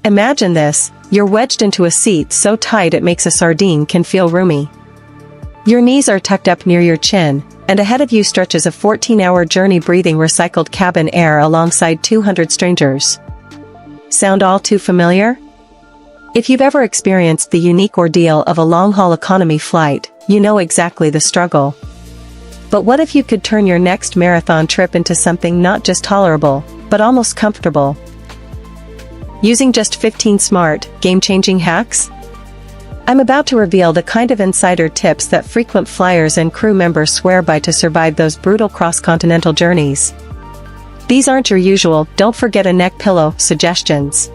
Imagine this, you're wedged into a seat so tight it makes a sardine can feel roomy. Your knees are tucked up near your chin, and ahead of you stretches a 14-hour journey breathing recycled cabin air alongside 200 strangers. Sound all too familiar? If you've ever experienced the unique ordeal of a long-haul economy flight, you know exactly the struggle. But what if you could turn your next marathon trip into something not just tolerable, but almost comfortable? Using just 15 smart, game-changing hacks? I'm about to reveal the kind of insider tips that frequent flyers and crew members swear by to survive those brutal cross-continental journeys. These aren't your usual "don't forget a neck pillow" suggestions.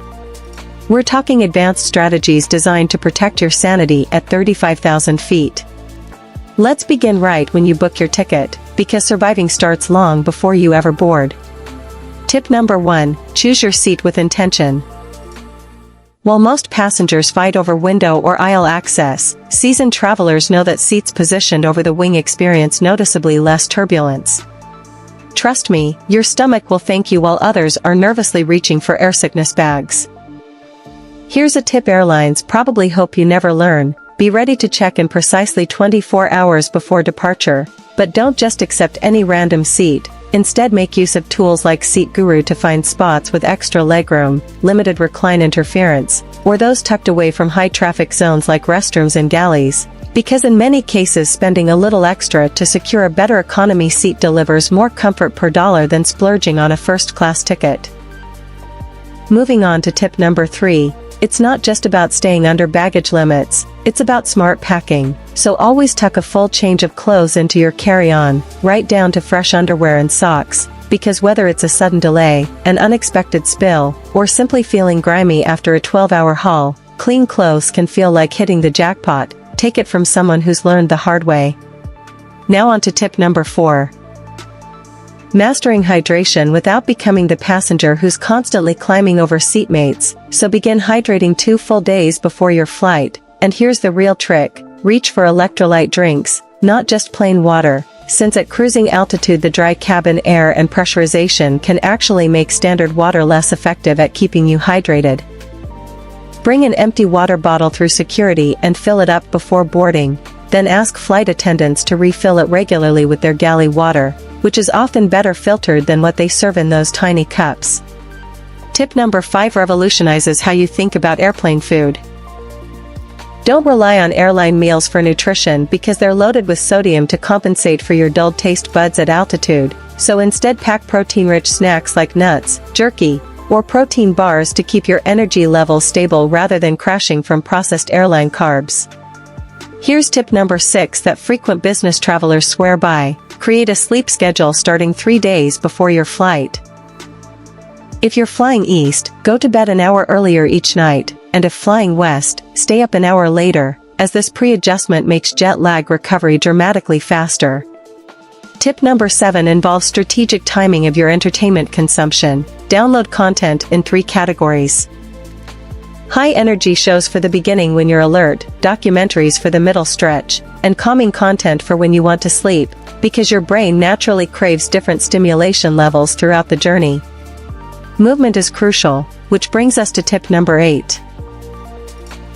We're talking advanced strategies designed to protect your sanity at 35,000 feet. Let's begin right when you book your ticket, because surviving starts long before you ever board. Tip number 1, choose your seat with intention. While most passengers fight over window or aisle access, seasoned travelers know that seats positioned over the wing experience noticeably less turbulence. Trust me, your stomach will thank you while others are nervously reaching for airsickness bags. Here's a tip airlines probably hope you never learn: be ready to check in precisely 24 hours before departure, but don't just accept any random seat. Instead, make use of tools like Seat Guru to find spots with extra legroom, limited recline interference, or those tucked away from high-traffic zones like restrooms and galleys, because in many cases spending a little extra to secure a better economy seat delivers more comfort per dollar than splurging on a first-class ticket. Moving on to tip number 3, it's not just about staying under baggage limits, it's about smart packing, so always tuck a full change of clothes into your carry-on, right down to fresh underwear and socks, because whether it's a sudden delay, an unexpected spill, or simply feeling grimy after a 12-hour haul, clean clothes can feel like hitting the jackpot. Take it from someone who's learned the hard way. Now on to tip number 4. Mastering hydration without becoming the passenger who's constantly climbing over seatmates, so begin hydrating 2 full days before your flight. And here's the real trick: reach for electrolyte drinks, not just plain water, since at cruising altitude the dry cabin air and pressurization can actually make standard water less effective at keeping you hydrated. Bring an empty water bottle through security and fill it up before boarding, then ask flight attendants to refill it regularly with their galley water, which is often better filtered than what they serve in those tiny cups. Tip number 5 revolutionizes how you think about airplane food. Don't rely on airline meals for nutrition because they're loaded with sodium to compensate for your dulled taste buds at altitude, so instead pack protein-rich snacks like nuts, jerky, or protein bars to keep your energy levels stable rather than crashing from processed airline carbs. Here's tip number 6 that frequent business travelers swear by: create a sleep schedule starting 3 days before your flight. If you're flying east, go to bed an hour earlier each night, and if flying west, stay up an hour later, as this pre-adjustment makes jet lag recovery dramatically faster. Tip number 7 involves strategic timing of your entertainment consumption. Download content in 3 categories. High-energy shows for the beginning when you're alert, documentaries for the middle stretch, and calming content for when you want to sleep, because your brain naturally craves different stimulation levels throughout the journey. Movement is crucial, which brings us to tip number 8.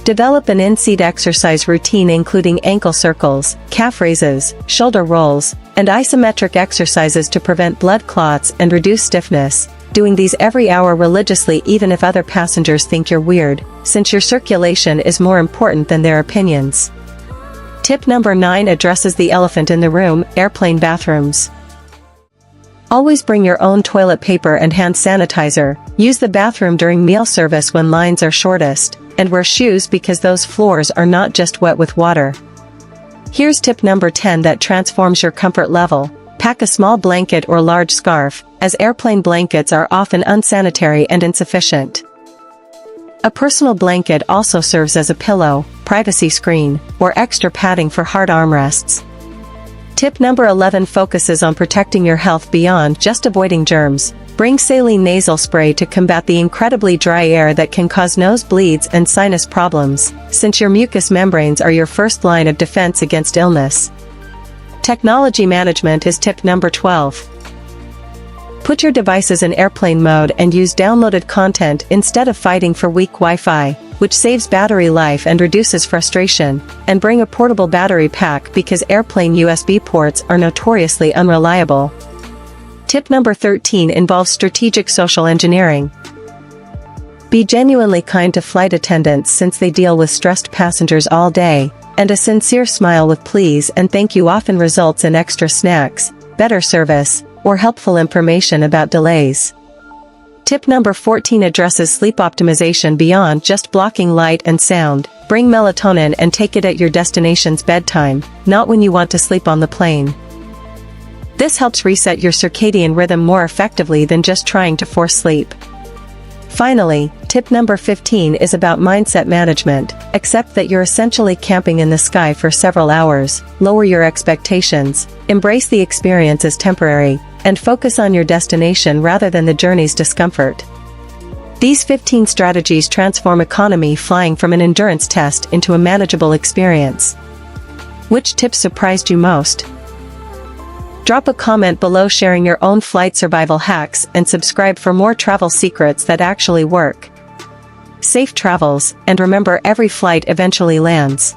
Develop an in-seat exercise routine including ankle circles, calf raises, shoulder rolls, and isometric exercises to prevent blood clots and reduce stiffness. Doing these every hour religiously even if other passengers think you're weird, since your circulation is more important than their opinions. Tip number 9 addresses the elephant in the room: airplane bathrooms. Always bring your own toilet paper and hand sanitizer, use the bathroom during meal service when lines are shortest, and wear shoes because those floors are not just wet with water. Here's tip number 10 that transforms your comfort level: pack a small blanket or large scarf, as airplane blankets are often unsanitary and insufficient. A personal blanket also serves as a pillow, privacy screen, or extra padding for hard armrests. Tip number 11 focuses on protecting your health beyond just avoiding germs. Bring saline nasal spray to combat the incredibly dry air that can cause nosebleeds and sinus problems, since your mucous membranes are your first line of defense against illness. Technology management is tip number 12. Put your devices in airplane mode and use downloaded content instead of fighting for weak Wi-Fi, which saves battery life and reduces frustration, and bring a portable battery pack because airplane USB ports are notoriously unreliable. Tip number 13 involves strategic social engineering. Be genuinely kind to flight attendants since they deal with stressed passengers all day, and a sincere smile with please and thank you often results in extra snacks, better service, or helpful information about delays. Tip number 14 addresses sleep optimization beyond just blocking light and sound. Bring melatonin and take it at your destination's bedtime, not when you want to sleep on the plane. This helps reset your circadian rhythm more effectively than just trying to force sleep. Finally, tip number 15 is about mindset management. Accept that you're essentially camping in the sky for several hours, lower your expectations, embrace the experience as temporary, and focus on your destination rather than the journey's discomfort. These 15 strategies transform economy flying from an endurance test into a manageable experience. Which tips surprised you most? Drop a comment below sharing your own flight survival hacks and subscribe for more travel secrets that actually work. Safe travels, and remember every flight eventually lands.